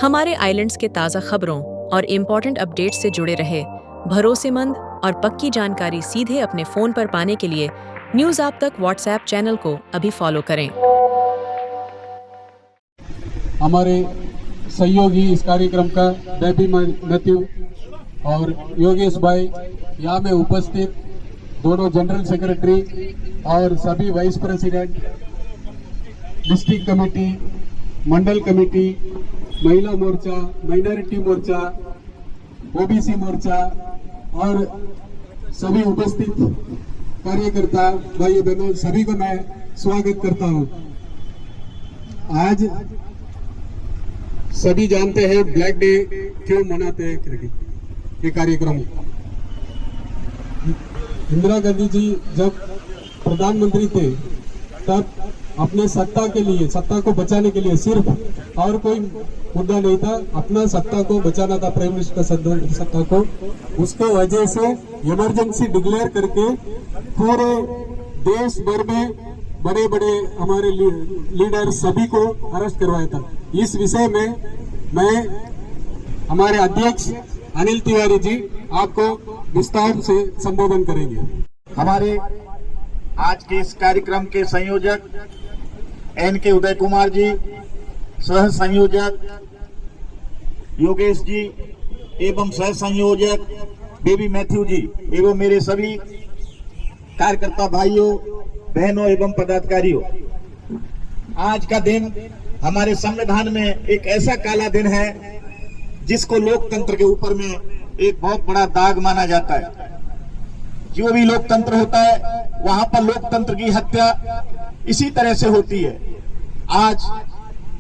हमारे आइलैंड्स के ताज़ा खबरों और इम्पोर्टेंट अपडेट्स से जुड़े रहे भरोसेमंद और पक्की जानकारी सीधे अपने फ़ोन पर पाने के लिए न्यूज़ आप तक व्हाट्सएप चैनल को अभी फॉलो करें। हमारे सहयोगी इस कार्यक्रम का बेबी मैथ्यू और योगेश भाई यहाँ में उपस्थित दोनों जनरल सेक्रेटरी और सभी वाइस प्रेसिडेंट, डिस्ट्रिक्ट कमेटी, मंडल कमेटी, महिला मोर्चा, माइनॉरिटी मोर्चा, ओबीसी मोर्चा और सभी उपस्थित कार्यकर्ता भाई बहनों सभी को मैं स्वागत करता हूं। आज सभी जानते हैं ब्लैक डे क्यों मनाते हैं करके ये कार्यक्रम। इंदिरा गांधी जी जब प्रधानमंत्री थे तब अपने सत्ता के लिए, सत्ता को बचाने के लिए, सिर्फ और कोई मुद्दा नहीं था, अपना सत्ता को बचाना था, प्राइम मिनिस्टर का सत्ता को। उसके वजह से इमरजेंसी डिक्लेयर करके पूरे देश भर में बड़े बड़े हमारे लीडर सभी को अरेस्ट करवाया था। इस विषय में मैं हमारे अध्यक्ष अनिल तिवारी जी आपको विस्तार से संबोधन करेंगे। हमारे आज के इस कार्यक्रम के संयोजक एन.के. उदय कुमार जी, सह संयोजक योगेश जी एवं सह संयोजक बेबी मैथ्यू जी एवं मेरे सभी कार्यकर्ता भाइयों बहनों एवं पदाधिकारियों, आज का दिन हमारे संविधान में एक ऐसा काला दिन है जिसको लोकतंत्र के ऊपर में एक बहुत बड़ा दाग माना जाता है। जो भी लोकतंत्र होता है वहां पर लोकतंत्र की हत्या इसी तरह से होती है। आज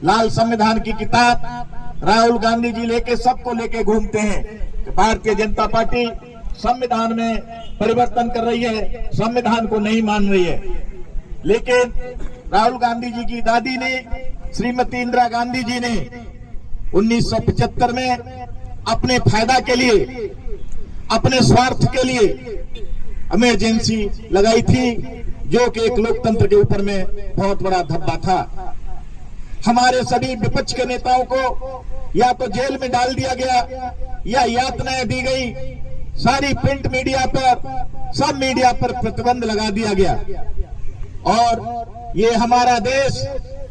लाल संविधान की किताब राहुल गांधी जी लेके सबको लेके घूमते हैं कि भारतीय जनता पार्टी संविधान में परिवर्तन कर रही है, संविधान को नहीं मान रही है। लेकिन राहुल गांधी जी की दादी ने, श्रीमती इंदिरा गांधी जी ने 1975 में अपने फायदा के लिए, अपने स्वार्थ के लिए इमरजेंसी लगाई थी, जो कि एक लोकतंत्र के ऊपर में बहुत बड़ा धब्बा था। हमारे सभी विपक्ष के नेताओं को या तो जेल में डाल दिया गया या यातनाएं दी गई। सारी प्रिंट मीडिया पर, सब मीडिया पर प्रतिबंध लगा दिया गया। और ये हमारा देश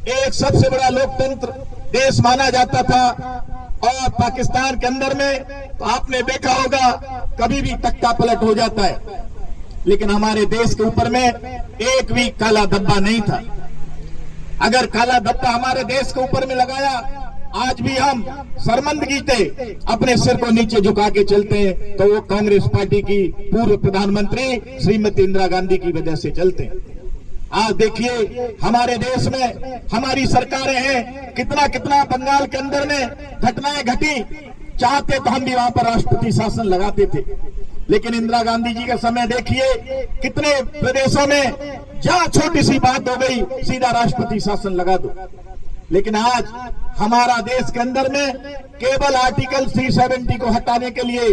एक सबसे बड़ा लोकतंत्र देश माना जाता था। और पाकिस्तान के अंदर में तो आपने देखा होगा कभी भी तख्ता पलट हो जाता है, लेकिन हमारे देश के ऊपर में एक भी काला धब्बा नहीं था। अगर काला धब्बा हमारे देश के ऊपर में लगाया, आज भी हम शर्मिंदगी से अपने सिर को नीचे झुका के चलते हैं, तो वो कांग्रेस पार्टी की पूर्व प्रधानमंत्री श्रीमती इंदिरा गांधी की वजह से चलते हैं। आज देखिए हमारे देश में हमारी सरकारें हैं, कितना कितना बंगाल के अंदर में घटनाएं घटी। चाहते तो हम भी वहां पर राष्ट्रपति शासन लगाते थे, लेकिन इंदिरा गांधी जी का समय देखिए कितने प्रदेशों में जहां छोटी सी बात हो गई सीधा राष्ट्रपति शासन लगा दो। लेकिन आज हमारा देश के अंदर में केवल आर्टिकल 370 को हटाने के लिए,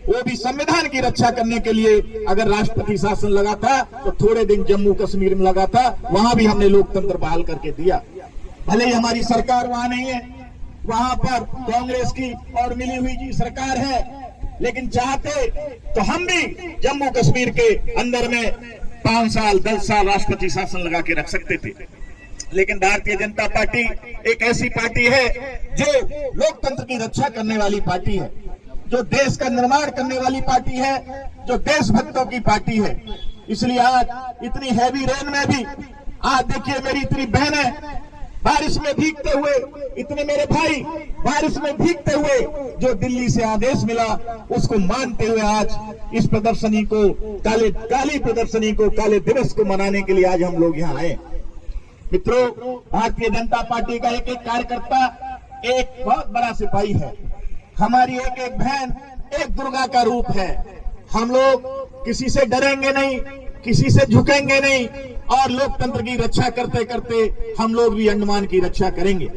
वो भी संविधान की रक्षा करने के लिए अगर राष्ट्रपति शासन लगा था तो थोड़े दिन जम्मू कश्मीर में लगा था, वहां भी हमने लोकतंत्र बहाल करके दिया। भले ही हमारी सरकार वहां नहीं है, वहां पर कांग्रेस की और मिली हुई जी सरकार है, लेकिन चाहते तो हम भी जम्मू कश्मीर के अंदर में 5 साल 10 साल राष्ट्रपति शासन लगा के रख सकते थे। लेकिन भारतीय जनता पार्टी एक ऐसी पार्टी है जो लोकतंत्र की रक्षा करने वाली पार्टी है, जो देश का निर्माण करने वाली पार्टी है, जो देशभक्तों की पार्टी है। इसलिए आज इतनी हैवी रेन में भी, आज देखिए मेरी इतनी बहनें बारिश में भीगते हुए, इतने मेरे भाई बारिश में भीगते हुए, जो दिल्ली से आदेश मिला उसको मानते हुए आज इस प्रदर्शनी को, काली प्रदर्शनी को, काले दिवस को मनाने के लिए आज हम लोग यहाँ आए। मित्रों, भारतीय जनता पार्टी का एक एक कार्यकर्ता एक बहुत बड़ा सिपाही है। हमारी एक एक बहन एक दुर्गा का रूप है। हम लोग किसी से डरेंगे नहीं, किसी से झुकेंगे नहीं, और लोकतंत्र की रक्षा करते करते हम लोग भी अंडमान की रक्षा करेंगे।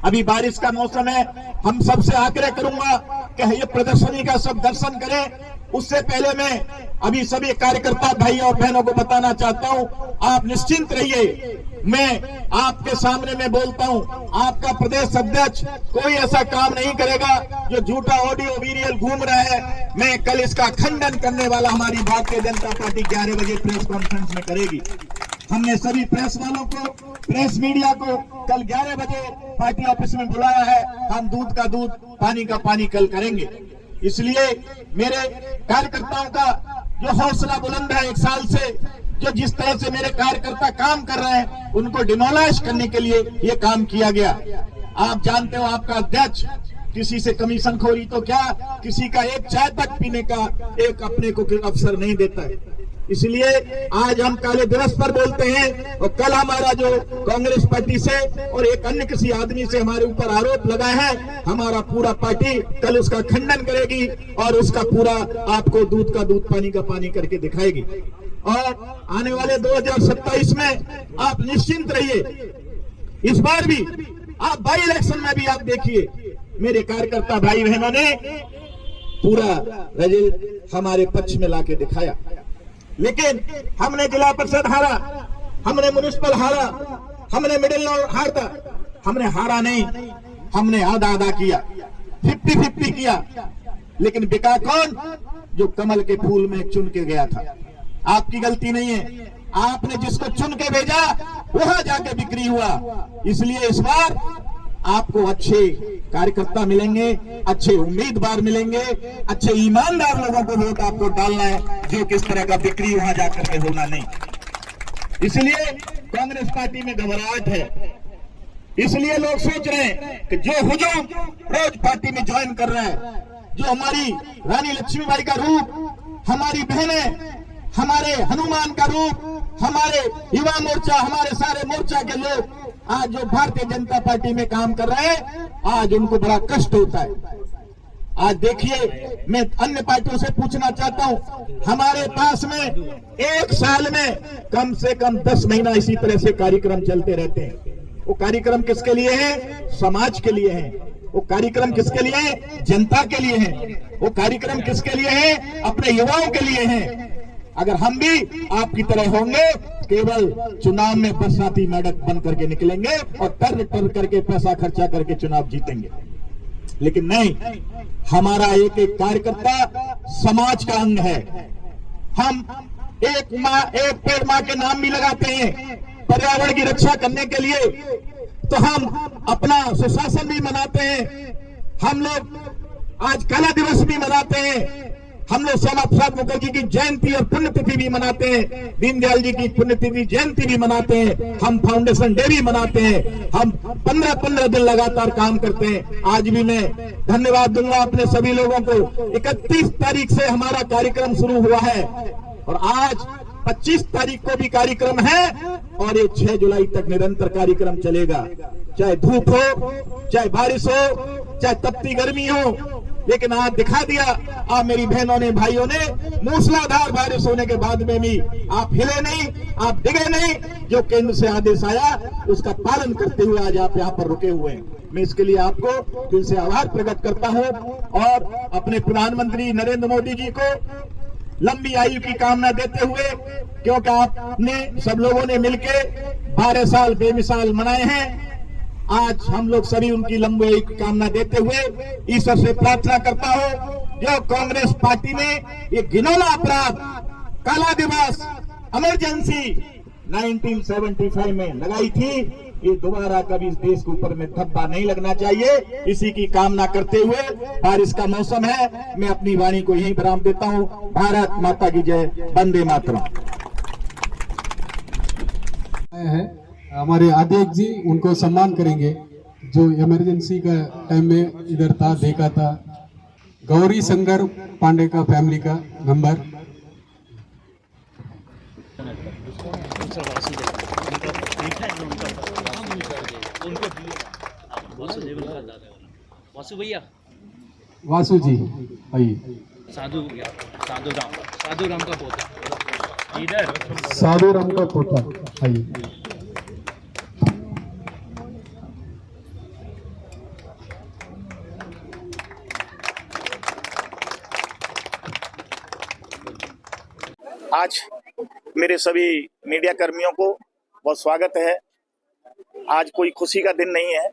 अभी बारिश का मौसम है, हम सबसे आग्रह करूंगा कि ये प्रदर्शनी का सब दर्शन करें उससे पहले मैं अभी सभी कार्यकर्ता भाई और बहनों को बताना चाहता हूं, आप निश्चिंत रहिए। मैं आपके सामने मैं बोलता हूं, आपका प्रदेश अध्यक्ष कोई ऐसा काम नहीं करेगा जो झूठा ऑडियो वीडियो घूम रहा है। मैं कल इसका खंडन करने वाला हमारी भारतीय जनता पार्टी 11 बजे प्रेस कॉन्फ्रेंस में करेगी। हमने सभी प्रेस वालों को, प्रेस मीडिया को कल 11 बजे पार्टी ऑफिस में बुलाया है। हम दूध का दूध, पानी का पानी कल करेंगे। इसलिए मेरे कार्यकर्ताओं का जो हौसला बुलंद है, 1 साल से जो जिस तरह से मेरे कार्यकर्ता काम कर रहे हैं, उनको डिमोलाइज करने के लिए ये काम किया गया। आप जानते हो, आपका अध्यक्ष किसी से कमीशन खोरी तो क्या, किसी का एक चाय तक पीने का एक अपने को अवसर नहीं देता है। इसलिए आज हम काले दिवस पर बोलते हैं, और कल हमारा जो कांग्रेस पार्टी से और एक अन्य किसी आदमी से हमारे ऊपर आरोप लगा है, हमारा पूरा पार्टी कल उसका खंडन करेगी और उसका पूरा आपको दूध का दूध, पानी का पानी करके दिखाएगी। और आने वाले 2027 में आप निश्चिंत रहिए। इस बार भी आप बाई इलेक्शन में भी आप देखिए, मेरे कार्यकर्ता भाई बहनों ने पूरा रिजल्ट हमारे पक्ष में लाके दिखाया। लेकिन हमने जिला परिषद हारा, हमने म्युनिसिपल हारा, हमने मिडिल हारता, हमने हारा नहीं, हमने आधा आधा किया, 50-50 किया। लेकिन बिका कौन? जो कमल के फूल में चुन के गया था। आपकी गलती नहीं है, आपने जिसको चुन के भेजा वहां जाके बिक्री हुआ। इसलिए इस बार आपको अच्छे कार्यकर्ता मिलेंगे, अच्छे उम्मीदवार मिलेंगे, अच्छे ईमानदार लोगों को वोट आपको डालना है, जो किस तरह का बिक्री वहां जाकर के होना नहीं। इसलिए कांग्रेस पार्टी में घबराहट है। इसलिए लोग सोच रहे हैं कि जो हुजूम रोज पार्टी में ज्वाइन कर रहा है, जो हमारी रानी लक्ष्मीबाई का रूप, हमारी बहनें, हमारे हनुमान का रूप, हमारे युवा मोर्चा, हमारे सारे मोर्चा के लोग आज जो भारतीय जनता पार्टी में काम कर रहे हैं, आज उनको बड़ा कष्ट होता है। आज देखिए, मैं अन्य पार्टियों से पूछना चाहता हूं, हमारे पास में 1 साल में कम से कम 10 महीना इसी तरह से कार्यक्रम चलते रहते हैं। वो कार्यक्रम किसके लिए है? समाज के लिए है। वो कार्यक्रम किसके लिए है? जनता के लिए है। वो कार्यक्रम किसके लिए है? अपने युवाओं के लिए है। अगर हम भी आपकी तरह होंगे, केवल चुनाव में बरसाती मेढक बन करके निकलेंगे और टर टर करके पैसा खर्चा करके चुनाव जीतेंगे। लेकिन नहीं, हमारा एक एक कार्यकर्ता समाज का अंग है। हम एक पेड़ मां के नाम भी लगाते हैं पर्यावरण की रक्षा करने के लिए, तो हम अपना सुशासन भी मनाते हैं। हम लोग आज कला दिवस भी मनाते हैं। हम लोग श्यामा प्रसाद मुखर्जी की जयंती और पुण्यतिथि भी मनाते हैं, दीनदयाल जी की पुण्यतिथि जयंती भी मनाते हैं, हम फाउंडेशन डे भी मनाते हैं। हम 15-15 दिन लगातार काम करते हैं। आज भी मैं धन्यवाद दूंगा अपने सभी लोगों को। 31 तारीख से हमारा कार्यक्रम शुरू हुआ है और आज 25 तारीख को भी कार्यक्रम है और ये 6 जुलाई तक निरंतर कार्यक्रम चलेगा। चाहे धूप हो, चाहे बारिश हो, चाहे तपती गर्मी हो, लेकिन आज दिखा दिया आप मेरी बहनों ने, भाइयों ने, मूसलाधार बारिश होने के बाद में भी आप हिले नहीं, आप डिगे नहीं। जो केंद्र से आदेश आया उसका पालन करते हुए आज आप यहाँ पर रुके हुए हैं। मैं इसके लिए आपको दिल से आभार प्रकट करता हूँ और अपने प्रधानमंत्री नरेंद्र मोदी जी को लंबी आयु की कामना देते हुए, क्योंकि आपने सब लोगों ने मिलकर 12 साल बेमिसाल मनाए हैं। आज हम लोग सभी उनकी लंबी आयु की कामना देते हुए ईश्वर से प्रार्थना करता हूं, जो कांग्रेस पार्टी ने ये घिनौना अपराध, काला दिवस, इमरजेंसी 1975 में लगाई थी, ये दोबारा कभी इस देश के ऊपर में धब्बा नहीं लगना चाहिए। इसी की कामना करते हुए, बारिश का मौसम है, मैं अपनी वाणी को यहीं विराम देता हूं। भारत माता की जय, वंदे मातरम। हमारे अध्यक्ष जी उनको सम्मान करेंगे, जो इमरजेंसी का टाइम में इधर था, देखा था। गौरी शंकर पांडे का फैमिली का मेंबर। वासु भैया, वासु जी, आइए। साधु राम का पोता इधर, साधु राम का पोता, आइए। आज मेरे सभी मीडिया कर्मियों को बहुत स्वागत है। आज कोई खुशी का दिन नहीं है।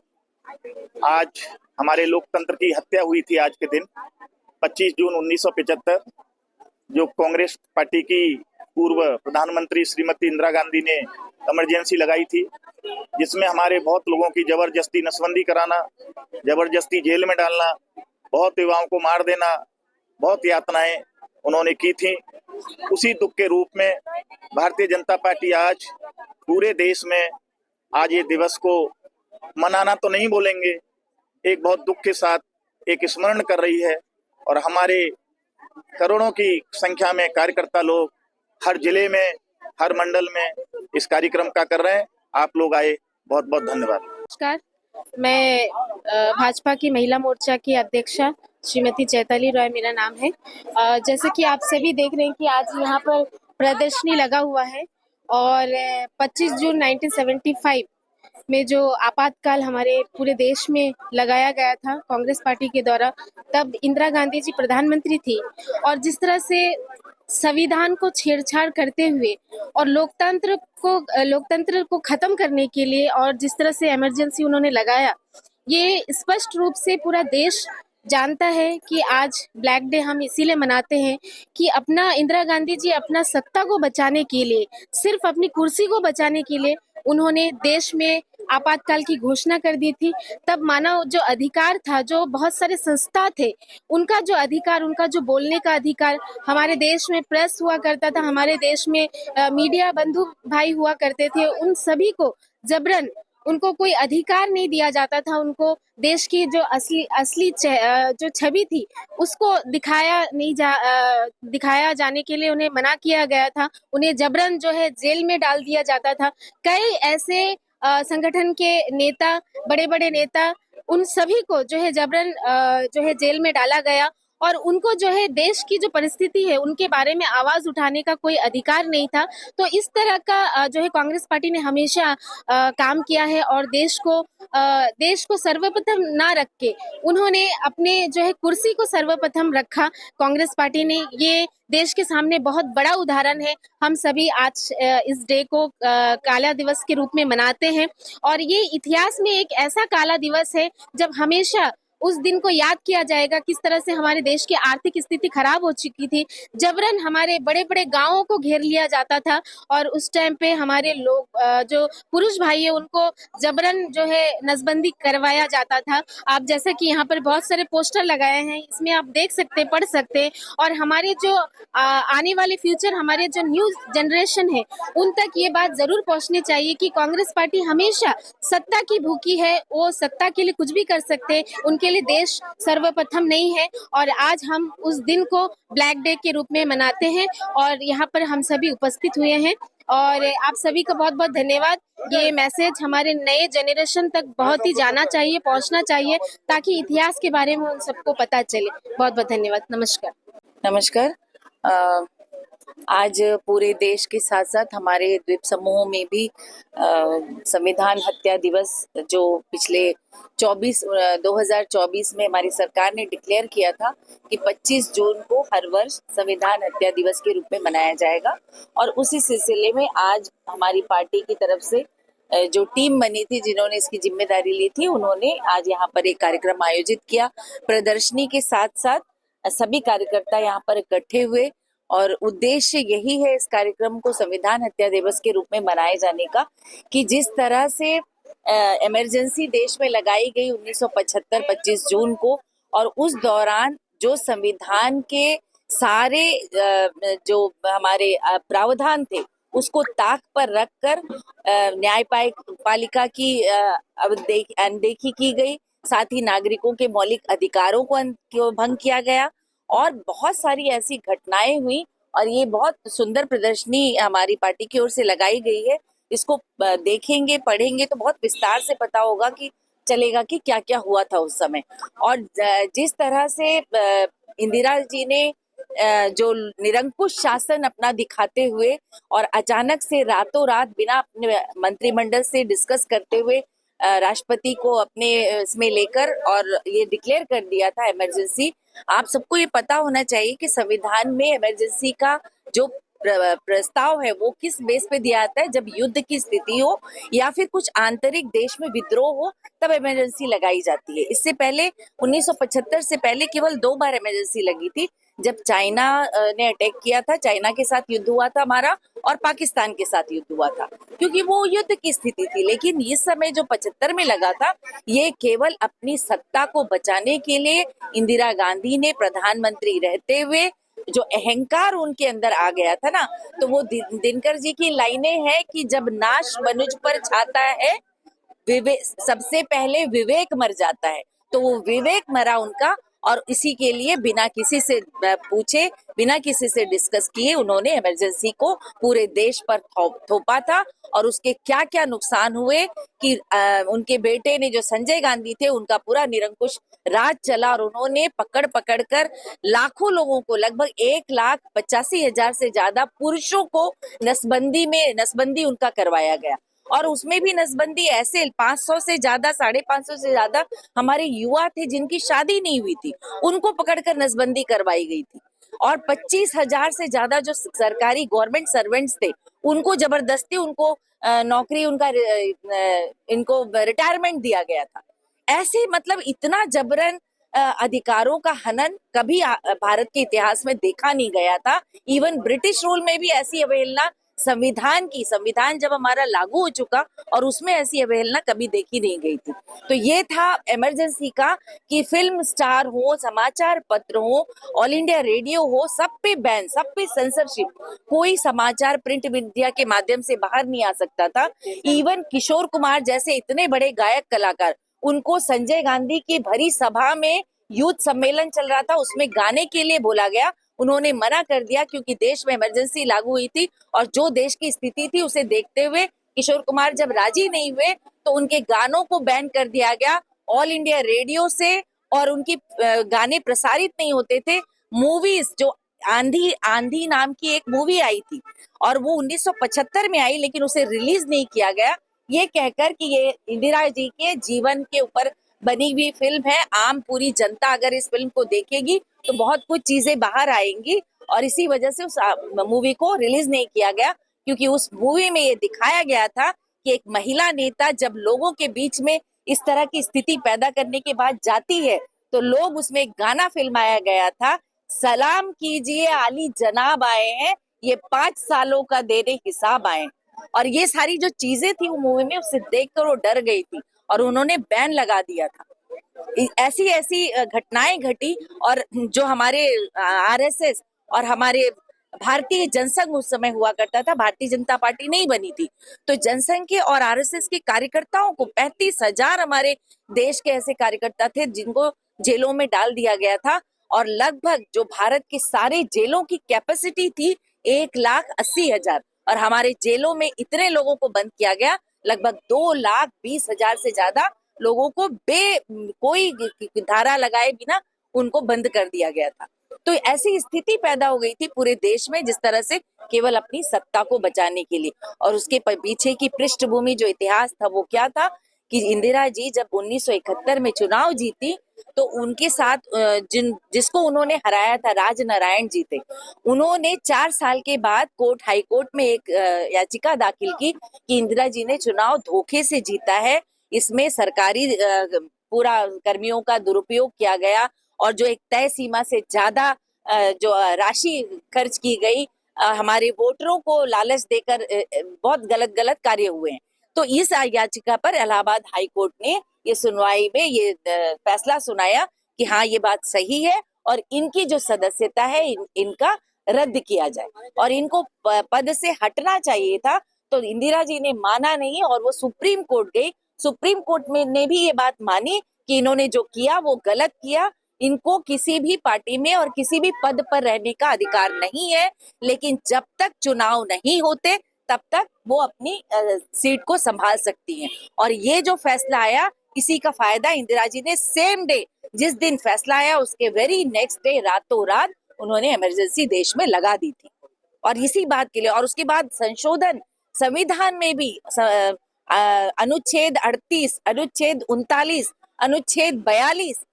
आज हमारे लोकतंत्र की हत्या हुई थी। आज के दिन 25 जून 1975 जो कांग्रेस पार्टी की पूर्व प्रधानमंत्री श्रीमती इंदिरा गांधी ने इमरजेंसी लगाई थी, जिसमें हमारे बहुत लोगों की जबरदस्ती नसबंदी कराना, जबरदस्ती जेल में डालना, बहुत युवाओं को मार देना, बहुत यातनाएं उन्होंने की थी। उसी दुख के रूप में भारतीय जनता पार्टी आज पूरे देश में आज ये दिवस को मनाना तो नहीं बोलेंगे, एक बहुत दुख के साथ एक स्मरण कर रही है। और हमारे करोड़ों की संख्या में कार्यकर्ता लोग हर जिले में, हर मंडल में इस कार्यक्रम का कर रहे हैं। आप लोग आए, बहुत बहुत धन्यवाद। नमस्कार, मैं भाजपा की महिला मोर्चा की अध्यक्षा श्रीमती चैताली रॉय मेरा नाम है। जैसे कि आप सभी देख रहे हैं कि आज यहाँ पर प्रदर्शनी लगा हुआ है और 25 जून 1975 में जो आपातकाल हमारे पूरे देश में लगाया गया था कांग्रेस पार्टी के द्वारा, तब इंदिरा गांधी जी प्रधानमंत्री थी और जिस तरह से संविधान को छेड़छाड़ करते हुए और लोकतंत्र को खत्म करने के लिए और जिस तरह से इमरजेंसी उन्होंने लगाया, ये स्पष्ट रूप से पूरा देश जानता है कि आज ब्लैक डे हम इसीलिए मनाते हैं कि अपना इंदिरा गांधी जी अपना सत्ता को बचाने के लिए, सिर्फ अपनी कुर्सी को बचाने के लिए उन्होंने देश में आपातकाल की घोषणा कर दी थी। तब मानव जो अधिकार था, जो बहुत सारे संस्था थे, उनका जो अधिकार, उनका जो बोलने का अधिकार, हमारे देश में प्रेस हुआ करता था, हमारे देश में मीडिया बंधु भाई हुआ करते थे, उन सभी को जबरन उनको कोई अधिकार नहीं दिया जाता था। उनको देश की जो असली जो छवि थी उसको दिखाया जाने के लिए उन्हें मना किया गया था। उन्हें जबरन जो है जेल में डाल दिया जाता था। कई ऐसे संगठन के नेता, बड़े बड़े नेता, उन सभी को जो है जबरन जो है जेल में डाला गया और उनको जो है देश की जो परिस्थिति है उनके बारे में आवाज उठाने का कोई अधिकार नहीं था। तो इस तरह का जो है कांग्रेस पार्टी ने हमेशा काम किया है और देश को सर्वप्रथम ना रख के उन्होंने अपने जो है कुर्सी को सर्वप्रथम रखा। कांग्रेस पार्टी ने, ये देश के सामने बहुत बड़ा उदाहरण है। हम सभी आज इस डे को काला दिवस के रूप में मनाते हैं और ये इतिहास में एक ऐसा काला दिवस है जब हमेशा उस दिन को याद किया जाएगा किस तरह से हमारे देश की आर्थिक स्थिति खराब हो चुकी थी। जबरन हमारे बड़े बड़े गांवों को घेर लिया जाता था और उस टाइम पे हमारे लोग जो पुरुष भाई है उनको जबरन जो है नसबंदी करवाया जाता था। आप जैसे कि यहाँ पर बहुत सारे पोस्टर लगाए हैं, इसमें आप देख सकते, पढ़ सकते हैं और हमारे जो आने वाले फ्यूचर, हमारे जो न्यू जनरेशन है उन तक ये बात जरूर पहुंचनी चाहिए कि कांग्रेस पार्टी हमेशा सत्ता की भूखी है। वो सत्ता के लिए कुछ भी कर सकते हैं, उनके लिए देश सर्वप्रथम नहीं है। और आज हम उस दिन को ब्लैक डे के रूप में मनाते हैं और यहाँ पर हम सभी उपस्थित हुए हैं और आप सभी का बहुत बहुत धन्यवाद। ये मैसेज हमारे नए जनरेशन तक बहुत ही जाना चाहिए, पहुंचना चाहिए, ताकि इतिहास के बारे में उन सबको पता चले। बहुत बहुत धन्यवाद। नमस्कार। नमस्कार। आज पूरे देश के साथ साथ हमारे द्वीप समूह में भी संविधान हत्या दिवस जो पिछले 2024 में हमारी सरकार ने डिक्लेयर किया था कि 25 जून को हर वर्ष संविधान हत्या दिवस के रूप में मनाया जाएगा। और उसी सिलसिले में आज हमारी पार्टी की तरफ से जो टीम बनी थी, जिन्होंने इसकी जिम्मेदारी ली थी, उन्होंने आज यहाँ पर एक कार्यक्रम आयोजित किया। प्रदर्शनी के साथ साथ सभी कार्यकर्ता यहाँ पर इकट्ठे हुए और उद्देश्य यही है इस कार्यक्रम को संविधान हत्या दिवस के रूप में मनाए जाने का कि जिस तरह से इमरजेंसी देश में लगाई गई 1975 25 जून को, और उस दौरान जो संविधान के सारे जो हमारे प्रावधान थे उसको ताक पर रखकर न्यायपालिका की अनदेखी की गई, साथ ही नागरिकों के मौलिक अधिकारों को भंग किया गया और बहुत सारी ऐसी घटनाएं हुई। और ये बहुत सुंदर प्रदर्शनी हमारी पार्टी की ओर से लगाई गई है। इसको देखेंगे, पढ़ेंगे तो बहुत विस्तार से पता होगा कि चलेगा कि क्या क्या हुआ था उस समय। और जिस तरह से इंदिरा जी ने जो निरंकुश शासन अपना दिखाते हुए और अचानक से रातों रात बिना अपने मंत्रिमंडल से डिस्कस करते हुए राष्ट्रपति को अपने इसमें लेकर और ये डिक्लेयर कर दिया था इमरजेंसी। आप सबको ये पता होना चाहिए कि संविधान में इमरजेंसी का जो प्रस्ताव है वो किस बेस पे दिया जाता है, जब युद्ध की स्थिति हो या फिर कुछ आंतरिक देश में विद्रोह हो तब इमरजेंसी लगाई जाती है। इससे पहले 1975 से पहले केवल 2 बार इमरजेंसी लगी थी, जब चाइना ने अटैक किया था, चाइना के साथ युद्ध हुआ था हमारा, और पाकिस्तान के साथ युद्ध हुआ था, क्योंकि वो युद्ध की स्थिति थी। लेकिन इस समय जो 75 में लगा था, ये केवल अपनी सत्ता को बचाने के लिए इंदिरा गांधी ने प्रधानमंत्री रहते हुए जो अहंकार उनके अंदर आ गया था ना, तो वो दिनकर जी की लाइनें हैं कि जब नाश मनुज पर छाता है, सबसे पहले विवेक मर जाता है। तो वो विवेक मरा उनका, और इसी के लिए बिना किसी से पूछे, बिना किसी से डिस्कस किए उन्होंने इमरजेंसी को पूरे देश पर थोपा था। और उसके क्या क्या नुकसान हुए कि उनके बेटे ने, जो संजय गांधी थे, उनका पूरा निरंकुश राज चला और उन्होंने पकड़ पकड़ कर लाखों लोगों को, लगभग 1,85,000 से ज्यादा पुरुषों को नसबंदी उनका करवाया गया। और उसमें भी नसबंदी ऐसे 500 से ज्यादा, 550 से ज्यादा हमारे युवा थे जिनकी शादी नहीं हुई थी, उनको पकड़कर नसबंदी करवाई गई थी। और 25,000 से ज्यादा जो सरकारी गवर्नमेंट सर्वेंट्स थे, उनको जबरदस्ती उनको नौकरी, इनको रिटायरमेंट दिया गया था। ऐसे मतलब इतना जबरन अधिकारों का हनन कभी भारत के इतिहास में देखा नहीं गया था। इवन ब्रिटिश रूल में भी ऐसी अवहेलना, संविधान जब हमारा लागू हो चुका, और उसमें ऐसी अवहेलना कभी देखी नहीं गई थी। तो ये था इमरजेंसी का, कि फिल्म स्टार हो, समाचार पत्र हो, ऑल इंडिया रेडियो हो, सब पे बैन, सब पे सेंसरशिप, कोई समाचार प्रिंट मीडिया के माध्यम से बाहर नहीं आ सकता था। इवन किशोर कुमार जैसे इतने बड़े गायक कलाकार, उनको संजय गांधी की भरी सभा में, यूथ सम्मेलन चल रहा था, उसमें गाने के लिए बोला गया, उन्होंने मना कर दिया क्योंकि देश में इमरजेंसी लागू हुई थी। और जो देश की स्थिति थी उसे देखते हुए किशोर कुमार जब राजी नहीं हुए, तो उनके गानों को बैन कर दिया गया ऑल इंडिया रेडियो से, और उनकी गाने प्रसारित नहीं होते थे। मूवीज, जो आंधी नाम की एक मूवी आई थी, और वो 1975 में आई, लेकिन उसे रिलीज नहीं किया गया, ये कहकर कि ये इंदिरा जी के जीवन के ऊपर बनी हुई फिल्म है, आम पूरी जनता अगर इस फिल्म को देखेगी तो बहुत कुछ चीजें बाहर आएंगी। और इसी वजह से उस मूवी को रिलीज नहीं किया गया, क्योंकि उस मूवी में ये दिखाया गया था कि एक महिला नेता जब लोगों के बीच में इस तरह की स्थिति पैदा करने के बाद जाती है, तो लोग, उसमें एक गाना फिल्माया गया था, सलाम कीजिए आली जनाब आए हैं, ये 5 सालों का देने हिसाब आए। और ये सारी जो चीजें थी वो मूवी में, उसे देखकर वो डर गई थी और उन्होंने बैन लगा दिया था। ऐसी ऐसी घटनाएं घटी। और जो हमारे आरएसएस और हमारे भारतीय जनसंघ उस समय हुआ करता था, भारतीय जनता पार्टी नहीं बनी थी, तो जनसंघ के और आरएसएस के कार्यकर्ताओं को, 35,000 हमारे देश के ऐसे कार्यकर्ता थे जिनको जेलों में डाल दिया गया था। और लगभग जो भारत के सारे जेलों की कैपेसिटी थी 1,80,000, और हमारे जेलों में इतने लोगों को बंद किया गया, लगभग 2,20,000 से ज्यादा लोगों को कोई धारा लगाए बिना उनको बंद कर दिया गया था। तो ऐसी स्थिति पैदा हो गई थी पूरे देश में, जिस तरह से केवल अपनी सत्ता को बचाने के लिए। और उसके पीछे की पृष्ठभूमि, जो इतिहास था, वो क्या था कि इंदिरा जी जब 1971 में चुनाव जीती, तो उनके साथ जिसको उन्होंने हराया था, राजनारायण जी थे, उन्होंने 4 साल के बाद हाई कोर्ट में एक याचिका दाखिल की कि इंदिरा जी ने चुनाव धोखे से जीता है, इसमें सरकारी पूरा कर्मियों का दुरुपयोग किया गया, और जो एक तय सीमा से ज्यादा जो राशि खर्च की गई, हमारे वोटरों को लालच देकर बहुत गलत कार्य हुए हैं। तो इस याचिका पर इलाहाबाद हाई कोर्ट ने ये सुनवाई में ये फैसला सुनाया कि हाँ, ये बात सही है, और इनकी जो सदस्यता है इनका रद्द किया जाए, और इनको पद से हटना चाहिए था। तो इंदिरा जी ने माना नहीं, और वो सुप्रीम कोर्ट गई। सुप्रीम कोर्ट में ने भी ये बात मानी कि इन्होंने जो किया वो गलत किया, इनको किसी भी पार्टी में और किसी भी पद पर रहने का अधिकार नहीं है, लेकिन जब तक चुनाव नहीं होते तब तक वो अपनी सीट को संभाल सकती हैं। और ये जो फैसला आया, इसी का फायदा इंदिरा जी ने सेम डे, जिस दिन फैसला आया उसके वेरी नेक्स्ट डे, रातों रात उन्होंने इमरजेंसी देश में लगा दी थी। और इसी बात के लिए, और उसके बाद संशोधन संविधान में भी अनुच्छेद 38, अनुच्छेद 39, अनुच्छेद 42,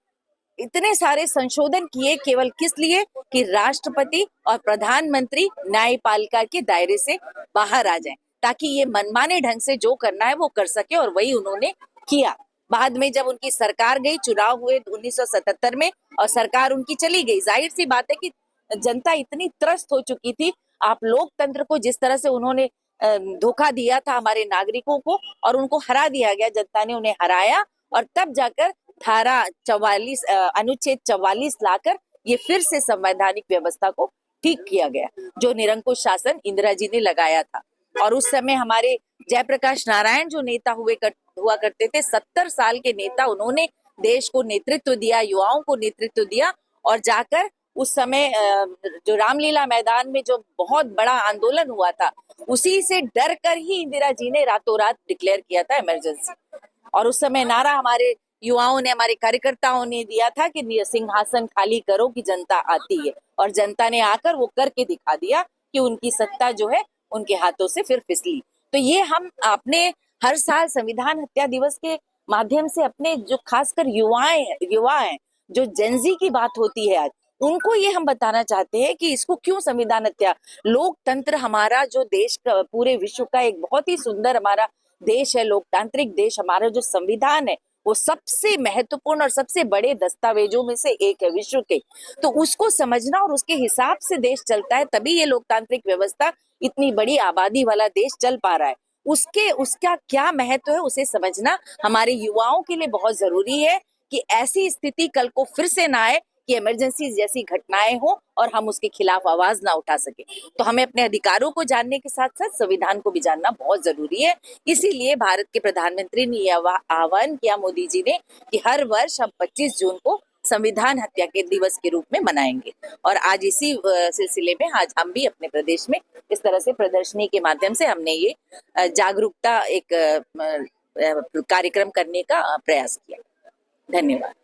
इतने सारे संशोधन किए केवल किस लिए कि राष्ट्रपति और प्रधानमंत्री न्यायपालिका के दायरे से बाहर आ जाएं, ताकि ये मनमाने ढंग से जो करना है वो कर सके, और वही उन्होंने किया। बाद में जब उनकी सरकार गई, चुनाव हुए 1977 में और सरकार उनकी चली गई, जाहिर सी बात है कि जनता इतनी त्रस्त हो चुकी थी। आप लोकतंत्र को जिस तरह से उन्होंने धोखा दिया था हमारे नागरिकों को, और उनको हरा दिया गया, जनता ने उन्हें हराया, और तब जाकर धारा 44 अनुच्छेद 44 लाकर ये फिर से संवैधानिक व्यवस्था को ठीक किया गया, जो निरंकुश शासन इंदिरा जी ने लगाया था। और उस समय हमारे जयप्रकाश नारायण जो नेता हुआ करते थे, 70 साल के नेता, उन्होंने देश को नेतृत्व दिया, युवाओं को नेतृत्व दिया, और जाकर उस समय जो रामलीला मैदान में जो बहुत बड़ा आंदोलन हुआ था, उसी से डर कर ही इंदिरा जी ने रातों रात डिक्लेयर किया था इमरजेंसी। और उस समय नारा हमारे युवाओं ने, हमारे कार्यकर्ताओं ने दिया था कि सिंहासन खाली करो कि जनता आती है, और जनता ने आकर वो करके दिखा दिया कि उनकी सत्ता जो है उनके हाथों से फिर फिसली। तो ये हम अपने हर साल संविधान हत्या दिवस के माध्यम से अपने जो खासकर युवा हैं, जो जेनजी की बात होती है आज, उनको ये हम बताना चाहते हैं कि इसको क्यों संविधान हत्या। लोकतंत्र हमारा जो देश का, पूरे विश्व का एक बहुत ही सुंदर हमारा देश है, लोकतांत्रिक देश, हमारा जो संविधान है वो सबसे महत्वपूर्ण और सबसे बड़े दस्तावेजों में से एक है विश्व के। तो उसको समझना और उसके हिसाब से देश चलता है, तभी ये लोकतांत्रिक व्यवस्था इतनी बड़ी आबादी वाला देश चल पा रहा है। उसका क्या महत्व है उसे समझना हमारे युवाओं के लिए बहुत जरूरी है, कि ऐसी स्थिति कल को फिर से ना आए कि इमरजेंसी जैसी घटनाएं हो और हम उसके खिलाफ आवाज ना उठा सके। तो हमें अपने अधिकारों को जानने के साथ साथ संविधान को भी जानना बहुत जरूरी है। इसीलिए भारत के प्रधानमंत्री ने यह आह्वान किया, मोदी जी ने, कि हर वर्ष हम 25 जून को संविधान हत्या के दिवस के रूप में मनाएंगे। और आज इसी सिलसिले में आज हम भी अपने प्रदेश में इस तरह से प्रदर्शनी के माध्यम से हमने ये जागरूकता एक कार्यक्रम करने का प्रयास किया। धन्यवाद।